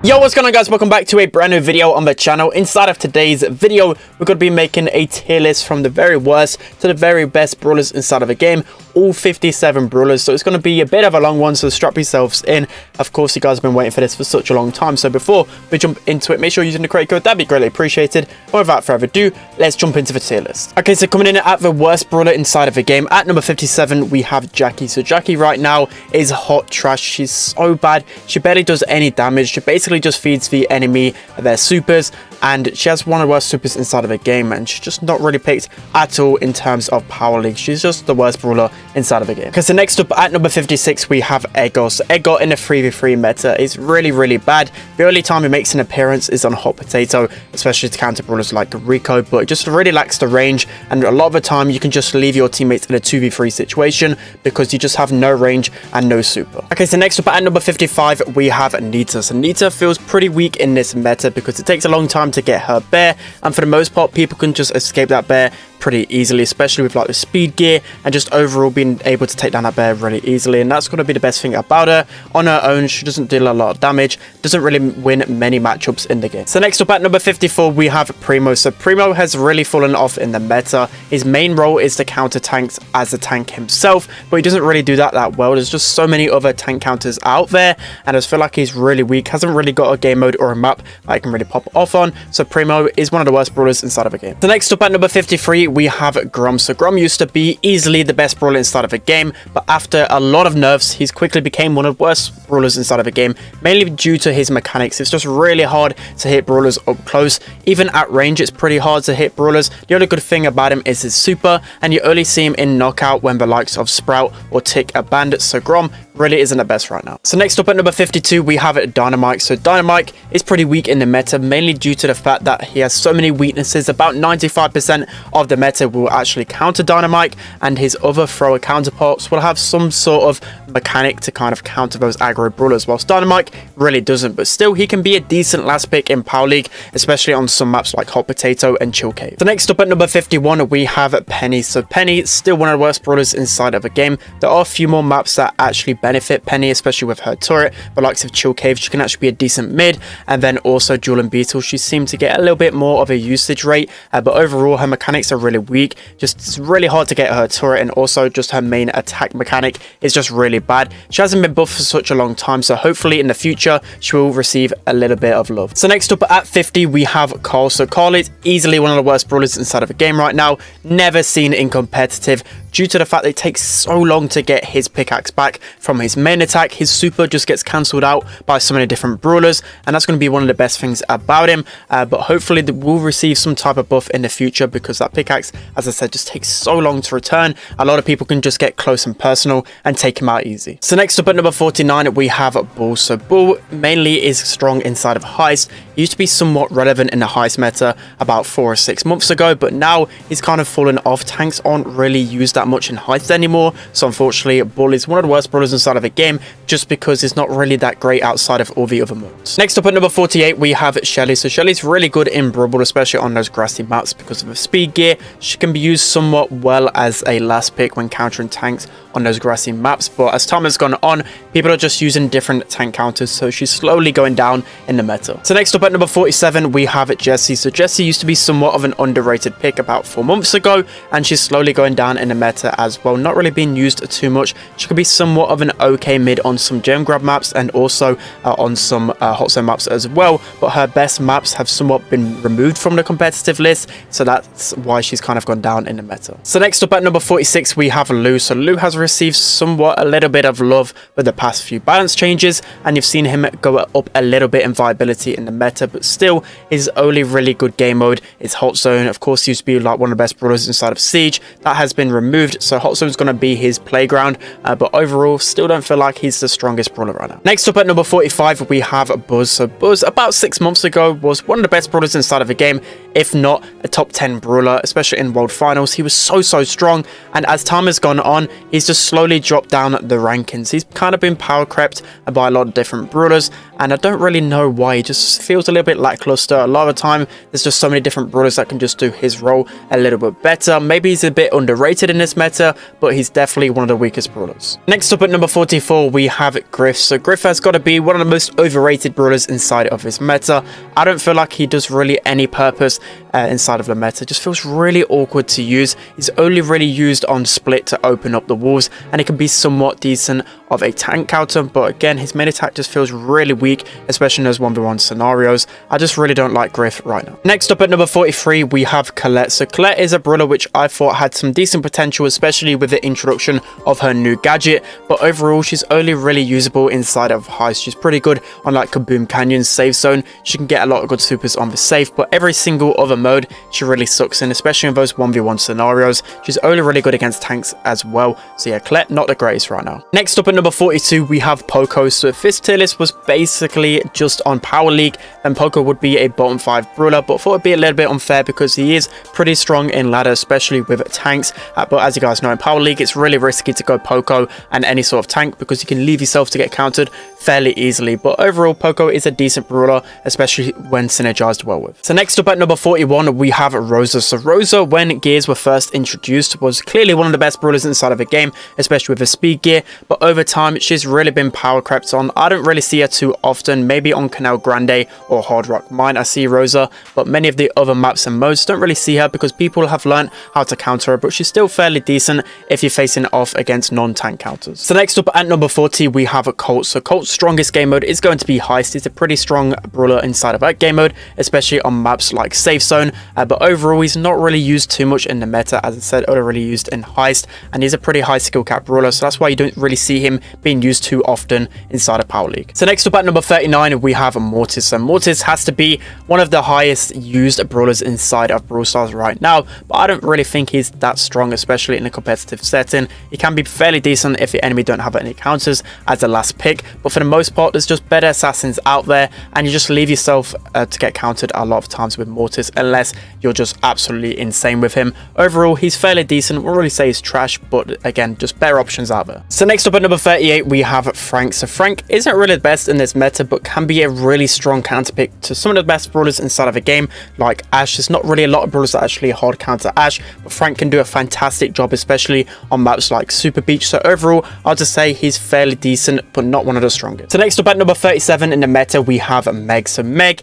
Yo, what's going on, guys? Welcome back to a brand new video on the channel. Inside of today's video, we're going to be making a tier list from the very worst to the very best brawlers inside of a game, all 57 brawlers. So it's going to be a bit of a long one, so strap yourselves in. Of course, you guys have been waiting for this for such a long time, so before we jump into it, make sure you're using the create code. That'd be greatly appreciated. But without further ado, let's jump into the tier list. Okay, so coming in at the worst brawler inside of a game, at number 57 we have Jackie. So Jackie right now is hot trash. She's so bad, she barely does any damage. She basically just feeds the enemy their supers, and she has one of the worst supers inside of a game, and she's just not really picked at all in terms of power league. She's just the worst brawler inside of a game. Because the next up at number 56 we have Edgar. So Edgar in the 3v3 meta is really bad. The only time he makes an appearance is on Hot Potato, especially to counter brawlers like Rico, but it just really lacks the range, and a lot of the time you can just leave your teammates in a 2v3 situation because you just have no range and no super. Okay, so next up at number 55 we have Nita. So Nita feels pretty weak in this meta because it takes a long time to get her bear, and for the most part people can just escape that bear pretty easily, especially with like the speed gear and just overall being able to take down that bear really easily. And that's going to be the best thing about her. On her own, she doesn't deal a lot of damage, doesn't really win many matchups in the game. So next up at number 54 we have Primo. So Primo has really fallen off in the meta. His main role is to counter tanks as a tank himself, but he doesn't really do that well. There's just so many other tank counters out there, and I just feel like he's really weak. Hasn't really got a game mode or a map that I can really pop off on. So Primo is one of the worst brawlers inside of a game. So next up at number 53 we have Grom. So Grom used to be easily the best brawler inside of a game, but after a lot of nerfs he's quickly became one of the worst brawlers inside of a game, mainly due to his mechanics. It's just really hard to hit brawlers up close. Even at range it's pretty hard to hit brawlers. The only good thing about him is his super, and you only see him in knockout when the likes of Sprout or Tick are banned. So Grom really isn't the best right now. So next up at number 52 we have Dynamite. So Dynamite is pretty weak in the meta, mainly due to the fact that he has so many weaknesses. About 95% of the meta will actually counter Dynamite, and his other thrower counterparts will have some sort of mechanic to kind of counter those aggro brawlers, whilst Dynamite really doesn't. But still, he can be a decent last pick in Power League, especially on some maps like Hot Potato and Chill Cave. So next up at number 51 we have Penny. So Penny is still one of the worst brawlers inside of a game. There are a few more maps that actually benefit Penny, especially with her turret. The likes of Chill Cave, she can actually be a decent mid, and then also Duel and Beetle, she seems to get a little bit more of a usage rate, but overall her mechanics are really weak. Just it's really hard to get her turret, and also just her main attack mechanic is just really bad. She hasn't been buffed for such a long time, so hopefully in the future she will receive a little bit of love. So next up at 50 we have Carl. So Carl is easily one of the worst brawlers inside of a game right now, never seen in competitive, due to the fact that it takes so long to get his pickaxe back from his main attack. His super just gets cancelled out by so many different brawlers, and that's going to be one of the best things about him, but hopefully they will receive some type of buff in the future, because that pickaxe, as I said, just takes so long to return. A lot of people can just get close and personal and take him out easy. So next up at number 49 we have Bull. So Bull mainly is strong inside of Heist. He used to be somewhat relevant in the Heist meta about 4 or 6 months ago, but now he's kind of fallen off. Tanks aren't really used that much in Heist anymore, so unfortunately Bull is one of the worst brawlers inside of a game, just because it's not really that great outside of all the other modes. Next up at number 48 we have Shelly. So Shelly's really good in Brawl, especially on those grassy maps because of her speed gear. She can be used somewhat well as a last pick when countering tanks on those grassy maps, but as time has gone on people are just using different tank counters, so she's slowly going down in the meta. So next up at number 47 we have Jessie. So Jessie used to be somewhat of an underrated pick about 4 months ago, and she's slowly going down in the meta as well, not really being used too much. She could be somewhat of an okay mid on some gem grab maps and also on some hot zone maps as well, but her best maps have somewhat been removed from the competitive list, so that's why she's kind of gone down in the meta. So next up at number 46 we have Lou. So Lou has received somewhat a little bit of love with the past few balance changes, and you've seen him go up a little bit in viability in the meta, but still his only really good game mode is Hot Zone. Of course, he used to be like one of the best brawlers inside of Siege. That has been removed, so Hot Zone is going to be his playground, but overall still don't feel like he's the strongest brawler right now. Next up at number 45 we have Buzz. So Buzz about 6 months ago was one of the best brawlers inside of a game, if not a top 10 brawler, especially in World Finals. He was so strong, and as time has gone on he's just slowly dropped down the rankings. He's kind of been power crept by a lot of different brawlers, and I don't really know why. He just feels feels a little bit lackluster. A lot of the time, there's just so many different brawlers that can just do his role a little bit better. Maybe he's a bit underrated in this meta, but he's definitely one of the weakest brawlers. Next up at number 44, we have Griff. So Griff has got to be one of the most overrated brawlers inside of his meta. I don't feel like he does really any purpose inside of the meta. It just feels really awkward to use. He's only really used on split to open up the walls, and it can be somewhat decent of a tank counter, but again, his main attack just feels really weak, especially in those 1v1 scenarios. I just really don't like Griff right now. Next up at number 43, we have Colette. So Colette is a brawler which I thought had some decent potential, especially with the introduction of her new gadget, but overall she's only really usable inside of Heist. She's pretty good on like Kaboom Canyon's safe zone. She can get a lot of good supers on the safe, but every single other mode she really sucks in, especially in those 1v1 scenarios. She's only really good against tanks as well. So yeah, Colette not the greatest right now. Next up at number 42, we have Poco. So if this tier list was basically just on Power League, then Poco would be a bottom 5 brawler, but I thought it'd be a little bit unfair because he is pretty strong in ladder, especially with tanks. But as you guys know, in Power League, it's really risky to go Poco and any sort of tank because you can leave yourself to get countered fairly easily. But overall, Poco is a decent brawler, especially when synergized well with. So next up at number 41, we have Rosa. So Rosa, when gears were first introduced, was clearly one of the best brawlers inside of the game, especially with the speed gear, but over time she's really been power crept on. I don't really see her too often. Maybe on Canal Grande or Hard Rock Mine I see Rosa, but many of the other maps and modes don't really see her because people have learned how to counter her, but she's still fairly decent if you're facing off against non-tank counters. So next up at number 40, we have a Colt. So Colt's strongest game mode is going to be Heist. He's a pretty strong brawler inside of that game mode, especially on maps like Safe Zone, but overall he's not really used too much in the meta. As I said, only really used in Heist, and he's a pretty high skill cap brawler, so that's why you don't really see him being used too often inside of Power League. So next up at number 39, we have Mortis. So Mortis has to be one of the highest used brawlers inside of Brawl Stars right now, but I don't really think he's that strong, especially in a competitive setting. He can be fairly decent if your enemy don't have any counters as a last pick, but for the most part, there's just better assassins out there, and you just leave yourself to get countered a lot of times with Mortis, unless you're just absolutely insane with him. Overall, he's fairly decent. We'll really say he's trash, but again, just better options out there. So next up at number 38, we have Frank. So Frank isn't really the best in this meta, but can be a really strong counter pick to some of the best brawlers inside of the game, like Ash. There's not really a lot of brawlers that actually hard counter Ash, but Frank can do a fantastic job, especially on maps like Super Beach. So overall, I'll just say he's fairly decent, but not one of the strongest. So next up at number 37 in the meta, we have Meg. So Meg,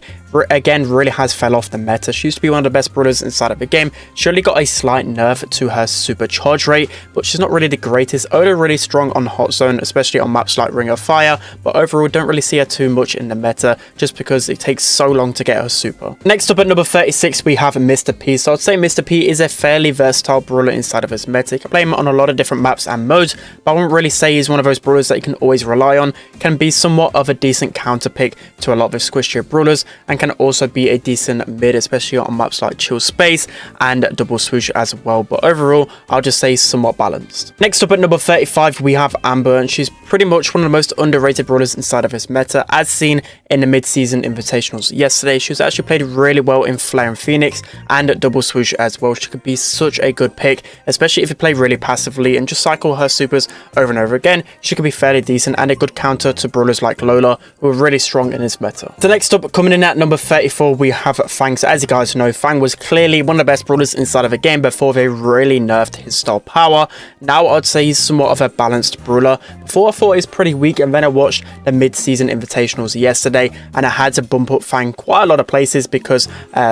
again, really has fell off the meta. She used to be one of the best brawlers inside of the game. She only got a slight nerf to her super charge rate, but she's not really the greatest. Only really strong on Hot Zone, especially on maps like Ring of Fire, but overall don't really see her too much in the meta just because it takes so long to get her super. Next up at number 36, we have Mr. P. So I'd say Mr. P is a fairly versatile brawler inside of his meta. You can play him on a lot of different maps and modes, but I wouldn't really say he's one of those brawlers that you can always rely on. Can be somewhat of a decent counter pick to a lot of the squishier brawlers, and can also be a decent mid, especially on maps like Chill Space and Double Swoosh as well. But overall, I'll just say somewhat balanced. Next up at number 35, we have Amber, and she's pretty much one of the most underrated brawlers inside of this meta, as seen in the mid-season invitationals yesterday. She was actually played really well in Flare and Phoenix and Double Swoosh as well. She could be such a good pick, especially if you play really passively and just cycle her supers over and over again. She could be fairly decent and a good counter to brawlers like Lola, who are really strong in this meta. So next up, coming in at number 34, we have Fang. So as you guys know, Fang was clearly one of the best brawlers inside of the game before they really nerfed his star power. Now I'd say he's somewhat of a balanced brawler. Before I thought he was pretty weak, and then I watched the mid-season invitationals yesterday, and I had to bump up Fang quite a lot of places because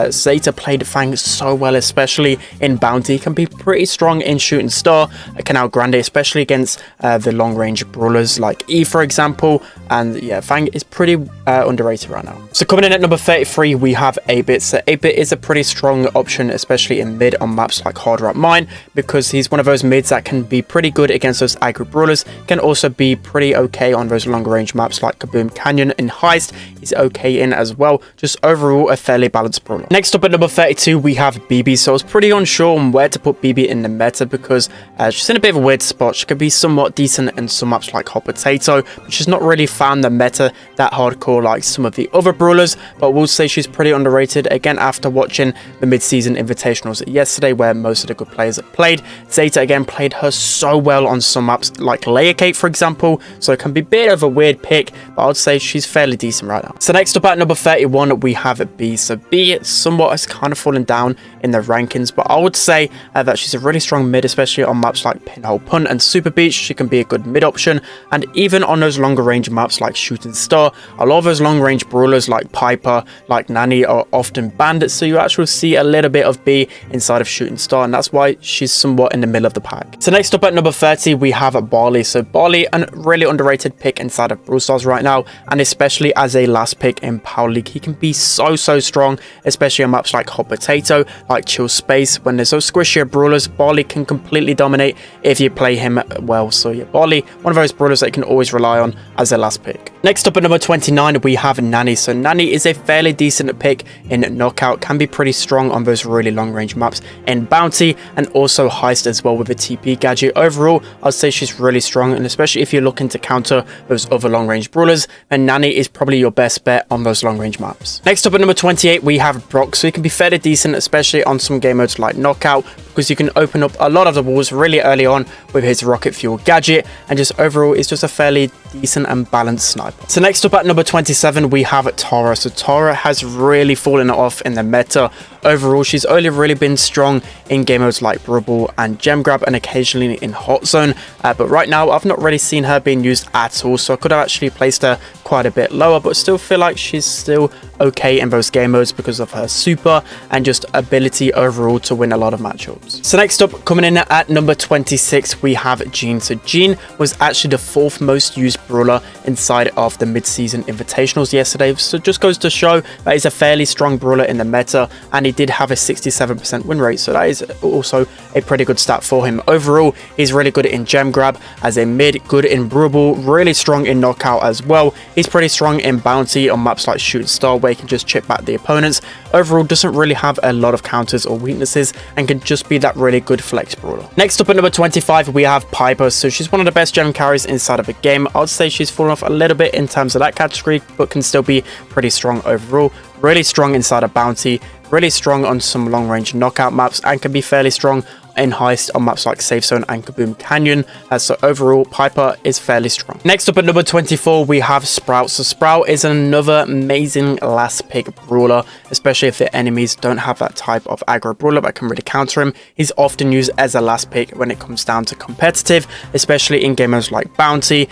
Zeta played Fang so well, especially in Bounty. He can be pretty strong in Shooting Star, Canal Grande, especially against the long-range brawlers like E, for example. And yeah, Fang is pretty underrated right now. So coming in at number 33, we have 8-Bit. So 8-Bit is a pretty strong option, especially in mid on maps like Hard Rock Mine, because he's one of those mids that can be pretty good against those aggro brawlers, can also be pretty okay on those long range maps like Kaboom Canyon and Heist. He's okay in as well. Just overall a fairly balanced brawler. Next up at number 32, we have BB. So I was pretty unsure on where to put BB in the meta because she's in a bit of a weird spot. She could be somewhat decent in some maps like Hot Potato, but she's not really found the meta that hardcore like some of the other brawlers, but we'll say she's pretty underrated. Again, after watching the mid-season invitationals yesterday where most of the good players have played, Zeta again played her so well on some maps like Layer Cake, for example, so it can be a bit of a weird pick, but I'd say she's fairly decent right now. now. So next up at number 31, we have B. So B somewhat has kind of fallen down in the rankings, but I would say that she's a really strong mid, especially on maps like Pinhole Punt and Super Beach. She can be a good mid option, and even on those longer range maps like Shooting Star, a lot of those long range brawlers like Piper, like Nanny are often banned, so you actually see a little bit of B inside of Shooting Star, and that's why she's somewhat in the middle of the pack. So next up at number 30, we have Barley. So Barley, a really underrated pick inside of Brawl Stars right now, and especially as a last pick in Power League, he can be so strong, especially on maps like Hot Potato, like Chill Space. When there's those squishier brawlers, Barley can completely dominate if you play him well. So yeah, Barley, one of those brawlers that you can always rely on as a last pick. Next up at number 29, we have Nanny. So Nanny is a fairly decent pick in Knockout, can be pretty strong on those really long range maps in Bounty and also Heist as well with a TP gadget. Overall, I'd say she's really strong, and especially if you're looking to counter those other long range brawlers, then Nanny is probably your best bet on those long range maps. Next up at number 28, we have Brock. So he can be fairly decent, especially on some game modes like Knockout, because you can open up a lot of the walls really early on with his rocket fuel gadget, and just overall is just a fairly decent and balanced sniper. So next up at number 27, we have Tara. So Tara has really fallen off in the meta. Overall, she's only really been strong in game modes like Brawl and Gem Grab and occasionally in Hot Zone, but right now I've not really seen her being used at all, so I could have actually placed her quite a bit lower, but still feel like she's still okay in those game modes because of her super and just ability overall to win a lot of matchups. So next up, coming in at number 26, we have Jean. So Jean was actually the 4th most used brawler inside of the mid-season invitationals yesterday, so just goes to show that he's a fairly strong brawler in the meta, and he did have a 67% win rate, so that is also a pretty good stat for him. Overall, he's really good in Gem Grab as a mid, good in Brawl, really strong in Knockout as well. He's pretty strong in Bounty on maps like Shooting Star, where he can just chip back the opponents. Overall, doesn't really have a lot of counters or weaknesses and can just be that really good flex brawler. Next up at number 25, we have Piper. So she's one of the best gem carries inside of a game. I'd say she's fallen off a little bit in terms of that category, but can still be pretty strong overall. Really strong inside of Bounty, really strong on some long range Knockout maps, and can be fairly strong in Heist on maps like Safe Zone and Kaboom Canyon. So overall, Piper is fairly strong. Next up at number 24, we have Sprout. So Sprout is another amazing last pick brawler, especially if the enemies don't have that type of aggro brawler that can really counter him. He's often used as a last pick when it comes down to competitive, especially in game modes like Bounty,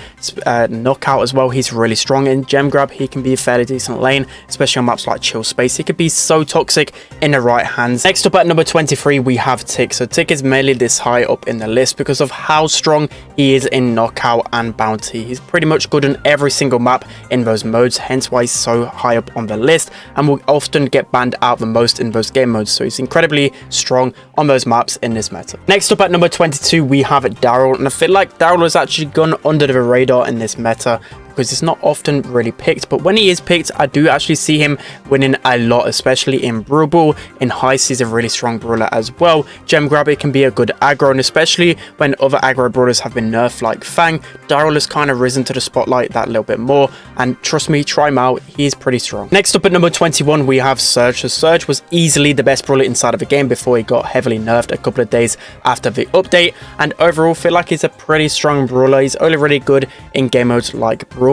Knockout as well. He's really strong in Gem Grab. He can be a fairly decent lane, especially on maps like Chill Space. He could be so toxic in the right hands. Next up at number 23, we have Tick. So Tick is mainly this high up in the list because of how strong he is in Knockout and Bounty. He's pretty much good on every single map in those modes, hence why he's so high up on the list and will often get banned out the most in those game modes. So he's incredibly strong on those maps in this meta. Next up at number 22, we have Daryl, and I feel like Daryl has actually gone under the radar in this meta because it's not often really picked, but when he is picked, I do actually see him winning a lot, especially in Brawl. In Heist, he's a really strong brawler as well. Gem Grabber can be a good aggro, and especially when other aggro brawlers have been nerfed like Fang, Daryl has kind of risen to the spotlight that little bit more, and trust me, try him out, he's pretty strong. Next up at number 21, we have Surge. So Surge was easily the best brawler inside of the game before he got heavily nerfed a couple of days after the update, and overall feel like he's a pretty strong brawler. He's only really good in game modes like Brawl.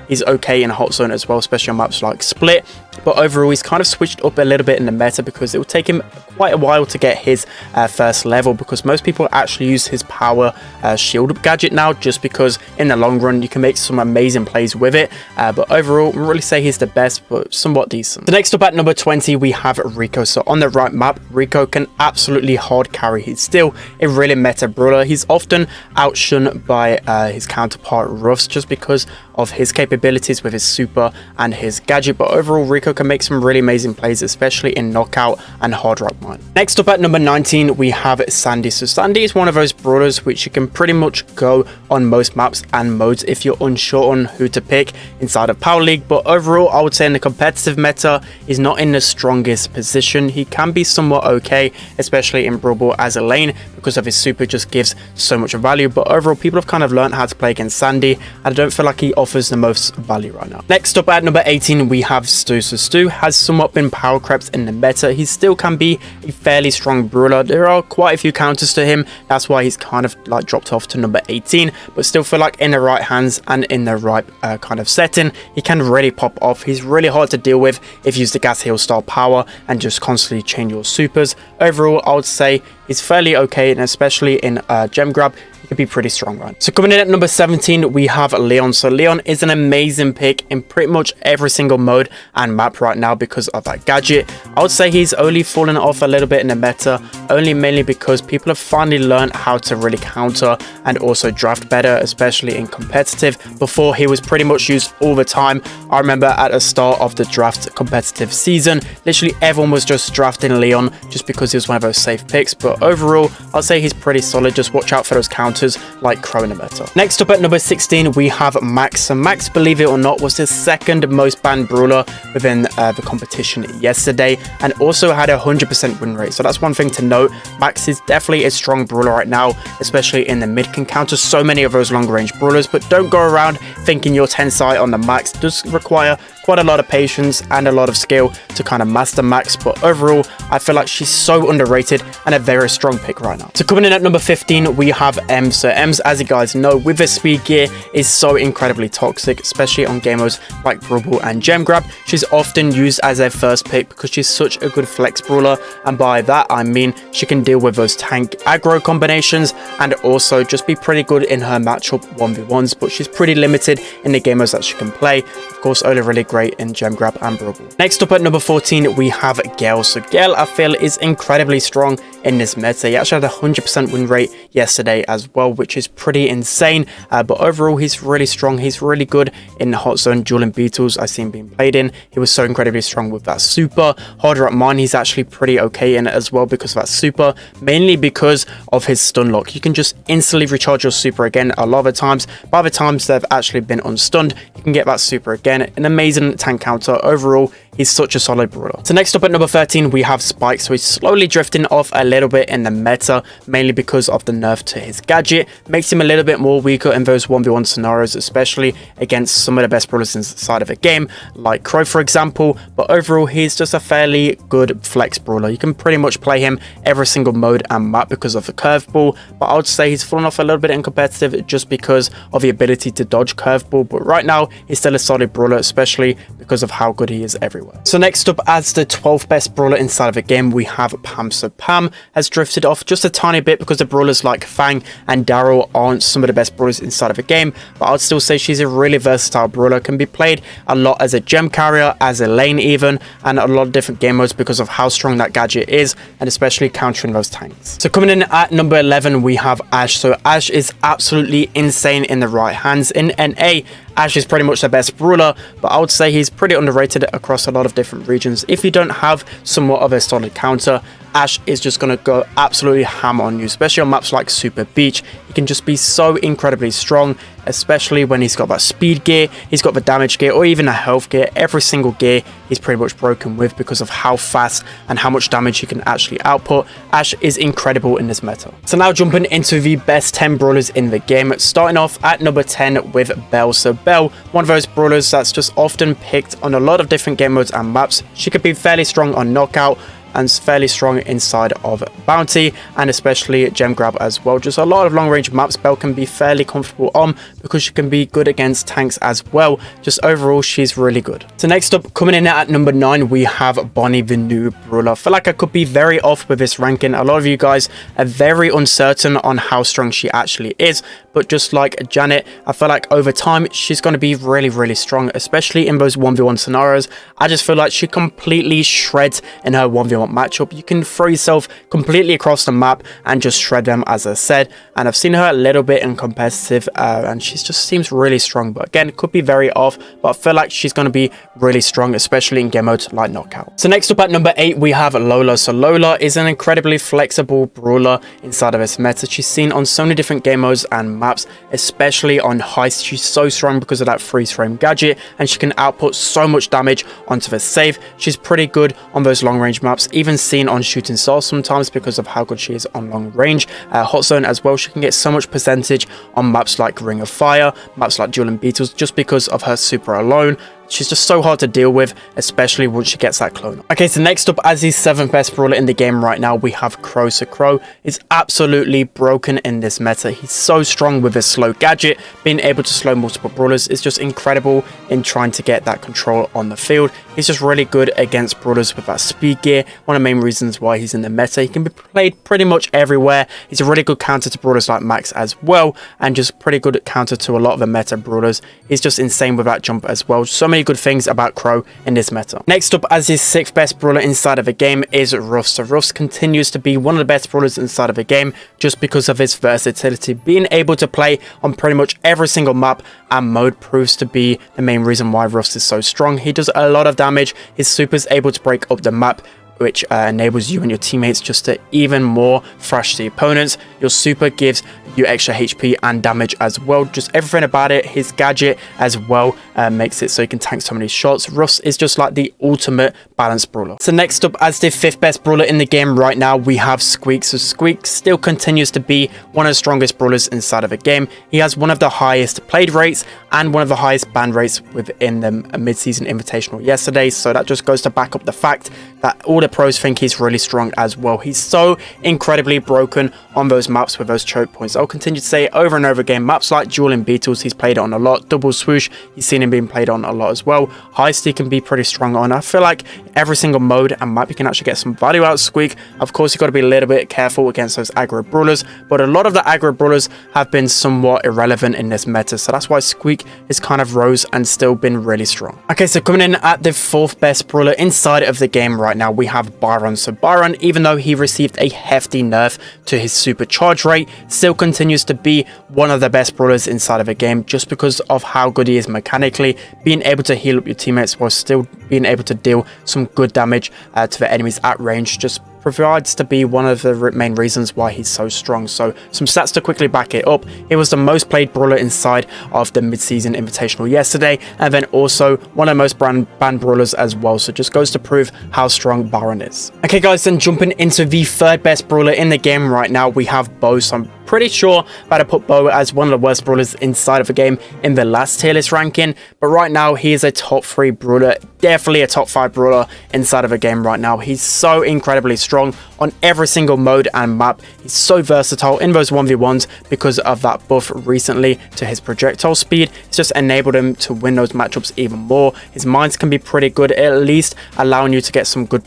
He's okay in Hot Zone as well, especially on maps like Split, but overall he's kind of switched up a little bit in the meta because it will take him quite a while to get his first level, because most people actually use his power shield gadget now, just because in the long run you can make some amazing plays with it, but overall I wouldn't really say he's the best, but somewhat decent. So next up at number 20, we have Rico. So on the right map, Rico can absolutely hard carry. He's still a really meta brawler. He's often outshone by his counterpart Ruffs just because of his capabilities with his super and his gadget, but overall Rico can make some really amazing plays, especially in Knockout and Hard Rock Mine. Next up at number 19, we have Sandy. So Sandy is one of those brawlers which you can pretty much go on most maps and modes if you're unsure on who to pick inside of Power League, but overall I would say in the competitive meta he's not in the strongest position. He can be somewhat okay, especially in Brawl as a lane, because of his super just gives so much value, but overall people have kind of learned how to play against Sandy, and I don't feel like he offers the most value right now. Next up at number 18, we have Stu. So Stu has somewhat been power crept in the meta. He still can be a fairly strong brawler. There are quite a few counters to him. That's why he's kind of like dropped off to number 18, but still feel like in the right hands and in the right kind of setting, he can really pop off. He's really hard to deal with if you use the gas heal style power and just constantly change your supers. Overall, I would say he's fairly okay, and especially in gem grab, he could be pretty strong, right? So coming in at number 17, we have Leon. So Leon is an amazing pick in pretty much every single mode and map right now because of that gadget. I would say he's only fallen off a little bit in the meta, only mainly because people have finally learned how to really counter and also draft better, especially in competitive. Before, he was pretty much used all the time. I remember at the start of the draft competitive season, literally everyone was just drafting Leon just because he was one of those safe picks. But overall, I'll say he's pretty solid. Just watch out for those counters like Crow in the meta. Next up at number 16, we have Max. So Max, believe it or not, was the second most banned brawler within the competition yesterday, and also had a 100% win rate. So that's one thing to note. Max is definitely a strong brawler right now, especially in the mid, can counter so many of those long range brawlers. But don't go around thinking you're 10 sight on the Max. It does require quite a lot of patience and a lot of skill to kind of master Max, but overall I feel like she's so underrated and a very strong pick right now. So coming in at number 15, we have Ems. So Ems, as you guys know, with her speed gear, is so incredibly toxic, especially on game modes like Brawl and Gem Grab. She's often used as a first pick because she's such a good flex brawler, and by that I mean she can deal with those tank aggro combinations and also just be pretty good in her matchup 1v1s, but she's pretty limited in the game modes that she can play. Of course, only really great in Gem Grab and Brawl. Next up at number 14, we have Gale. So Gale, I feel, is incredibly strong in this meta. He actually had a 100% win rate yesterday as well, which is pretty insane. But overall, he's really strong. He's really good in the hot zone dueling beetles I've seen being played in. He was so incredibly strong with that super. Harder at mine, he's actually pretty okay in it as well because of that super, mainly because of his stun lock. You can just instantly recharge your super again a lot of the times. By the times they've actually been unstunned, you can get that super again. An amazing tank counter. Overall, he's such a solid brawler. So next up at number 13, we have Spike. So he's slowly drifting off a little bit in the meta, mainly because of the nerf to his gadget. Makes him a little bit more weaker in those 1v1 scenarios, especially against some of the best brawlers inside of a game, like Crow, for example. But overall, he's just a fairly good flex brawler. You can pretty much play him every single mode and map because of the curveball. But I would say he's fallen off a little bit in competitive just because of the ability to dodge curveball. But right now, he's still a solid brawler, especially because of how good he is everywhere. So next up, as the 12th best brawler inside of the game, we have Pam. So Pam has drifted off just a tiny bit because the brawlers like Fang and Daryl aren't some of the best brawlers inside of the game, but I'd still say she's a really versatile brawler, can be played a lot as a gem carrier, as a lane even, and a lot of different game modes because of how strong that gadget is, and especially countering those tanks. So coming in at number 11, we have Ash. So Ash is absolutely insane in the right hands. In NA, Ash is pretty much the best brawler, but I would say he's pretty underrated across a lot of different regions. If you don't have somewhat of a solid counter, Ash is just going to go absolutely ham on you, especially on maps like Super Beach. He can just be so incredibly strong, especially when he's got that speed gear, he's got the damage gear, or even a health gear. Every single gear he's pretty much broken with because of how fast and how much damage he can actually output. Ash is incredible in this meta. So now jumping into the best 10 brawlers in the game, starting off at number 10 with Belle. So Belle, one of those brawlers that's just often picked on a lot of different game modes and maps. She could be fairly strong on knockout and fairly strong inside of bounty and especially gem grab as well. Just a lot of long range maps Belle can be fairly comfortable on because she can be good against tanks as well. Just overall, she's really good. So next up, coming in at number 9, we have Bonnie, the new brawler. I feel like I could be very off with this ranking. A lot of you guys are very uncertain on how strong she actually is, but just like Janet, I feel like over time she's going to be really strong, especially in those 1v1 scenarios. I just feel like she completely shreds in her 1v1 matchup. You can throw yourself completely across the map and just shred them, as I said. And I've seen her a little bit in competitive and she just seems really strong, but again, it could be very off, but I feel like she's going to be really strong, especially in game modes like knockout. So next up at number 8, we have Lola. So Lola is an incredibly flexible brawler inside of this meta. She's seen on so many different game modes and maps, especially on heist. She's so strong because of that freeze frame gadget, and she can output so much damage onto the save. She's pretty good on those long range maps, even seen on shooting stars sometimes because of how good she is on long range. Hot zone as well, she can get so much percentage on maps like Ring of Fire, maps like Dueling Beetles, just because of her super alone. She's just so hard to deal with, especially once she gets that clone. Okay, so next up, as the 7th best brawler in the game right now, we have Crow. So Crow is absolutely broken in this meta. He's so strong with his slow gadget. Being able to slow multiple brawlers is just incredible in trying to get that control on the field. He's just really good against brawlers with that speed gear. One of the main reasons why he's in the meta. He can be played pretty much everywhere. He's a really good counter to brawlers like Max as well, and just pretty good counter to a lot of the meta brawlers. He's just insane with that jump as well. So many good things about Crow in this meta. Next up, as his 6th best brawler inside of the game, is Ruffs. So Ruffs continues to be one of the best brawlers inside of the game just because of his versatility. Being able to play on pretty much every single map and mode proves to be the main reason why Ruffs is so strong. He does a lot of damage. His super is able to break up the map, which enables you and your teammates just to even more thrash the opponents. Your super gives you extra HP and damage as well. Just everything about it. His gadget as well makes it so you can tank so many shots. Ruffs is just like the ultimate balanced brawler. So next up, as the 5th best brawler in the game right now, we have Squeak. So Squeak still continues to be one of the strongest brawlers inside of the game. He has one of the highest played rates and one of the highest ban rates within the mid-season invitational yesterday. So that just goes to back up the fact that all the pros think he's really strong as well. He's so incredibly broken on those maps with those choke points. I'll continue to say it over and over again. Maps like Dueling Beetles, he's played it on a lot. Double Swoosh, he's seen him being played on a lot as well. Heist, he can be pretty strong on. I feel like every single mode and map, you can actually get some value out of Squeak. Of course, you've got to be a little bit careful against those aggro brawlers, but a lot of the aggro brawlers have been somewhat irrelevant in this meta, so that's why Squeak is kind of rose and still been really strong. Okay, so coming in at the 4th best brawler inside of the game right now, we have Byron. So Byron, even though he received a hefty nerf to his supercharge rate, still continues to be one of the best brawlers inside of a game just because of how good he is mechanically, being able to heal up your teammates while still being able to deal some good damage to the enemies at range. Just provides to be one of the main reasons why he's so strong. So some stats to quickly back it up. He was the most played brawler inside of the mid-season invitational yesterday, and then also one of the most banned brawlers as well. So just goes to prove how strong Byron is. Okay guys, then jumping into the 3rd best brawler in the game right now, we have Bo. So I'm pretty sure that I put Bo as one of the worst brawlers inside of the game in the last tier list ranking, but right now he is a top 3 brawler, definitely a top 5 brawler inside of a game right now. He's so incredibly strong on every single mode and map. He's so versatile in those 1v1s because of that buff recently to his projectile speed. It's just enabled him to win those matchups even more. His mines can be pretty good, at least allowing you to get some good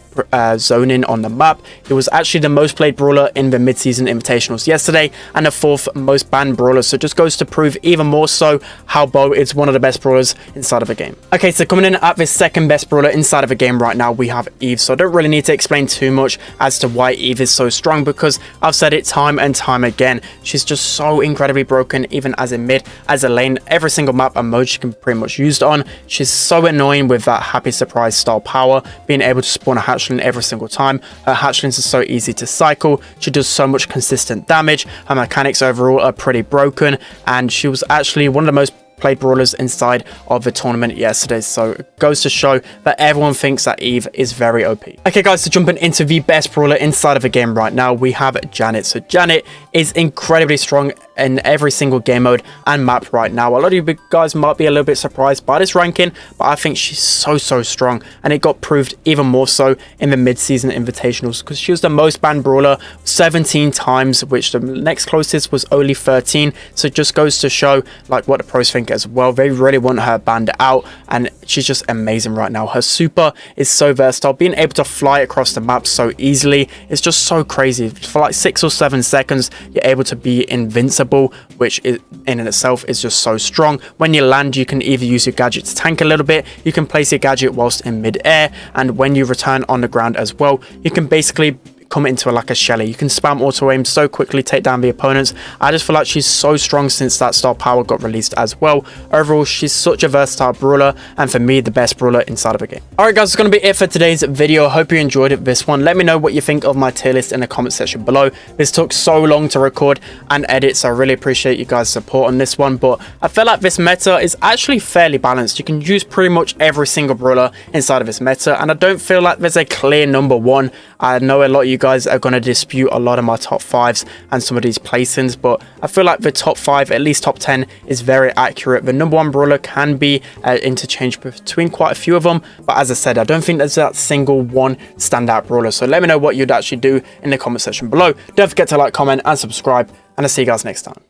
zoning on the map. He was actually the most played brawler in the mid-season invitationals yesterday and the 4th most banned brawler, so it just goes to prove even more so how Bo is one of the best brawlers inside of a game. Okay, so coming in at the 2nd best brawler inside of a game right now, we have Eve. So I don't really need to explain too much as to why Eve is so strong, because I've said it time and time again. She's just so incredibly broken, even as a mid, as a lane. Every single map and mode she can pretty much use it on. She's so annoying with that happy surprise style power, being able to spawn a hatchling every single time. Her hatchlings are so easy to cycle. She does so much consistent damage. Her mechanics overall are pretty broken, and she was actually one of the most played brawlers inside of the tournament yesterday, so it goes to show that everyone thinks that Eve is very OP. Okay guys, so jumping into the best brawler inside of the game right now, we have Janet. So Janet is incredibly strong in every single game mode and map right now. A lot of you guys might be a little bit surprised by this ranking, but I think she's so strong, and it got proved even more so in the mid-season invitationals because she was the most banned brawler 17 times, which the next closest was only 13. So it just goes to show like what the pros think as well. They really want her banned out, and she's just amazing right now. Her super is so versatile, being able to fly across the map so easily. It's just so crazy. For like 6 or 7 seconds, you're able to be invincible, which is, in itself is just so strong. When you land, you can either use your gadget to tank a little bit, you can place your gadget whilst in mid-air, and when you return on the ground as well, you can basically come into like a Shelly. You can spam auto aim so quickly, take down the opponents. I just feel like she's so strong since that star power got released as well. Overall, she's such a versatile brawler, and for me, the best brawler inside of a game. Alright guys, it's going to be it for today's video. Hope you enjoyed this one. Let me know what you think of my tier list in the comment section below. This took so long to record and edit, so I really appreciate you guys' support on this one, but I feel like this meta is actually fairly balanced. You can use pretty much every single brawler inside of this meta, and I don't feel like there's a clear number one. I know a lot of you guys are going to dispute a lot of my top 5s and some of these placings, but I feel like the top 5, at least top 10, is very accurate. The number 1 brawler can be interchangeable between quite a few of them, but as I said, I don't think there's that single one standout brawler. So let me know what you'd actually do in the comment section below. Don't forget to like, comment and subscribe, and I'll see you guys next time.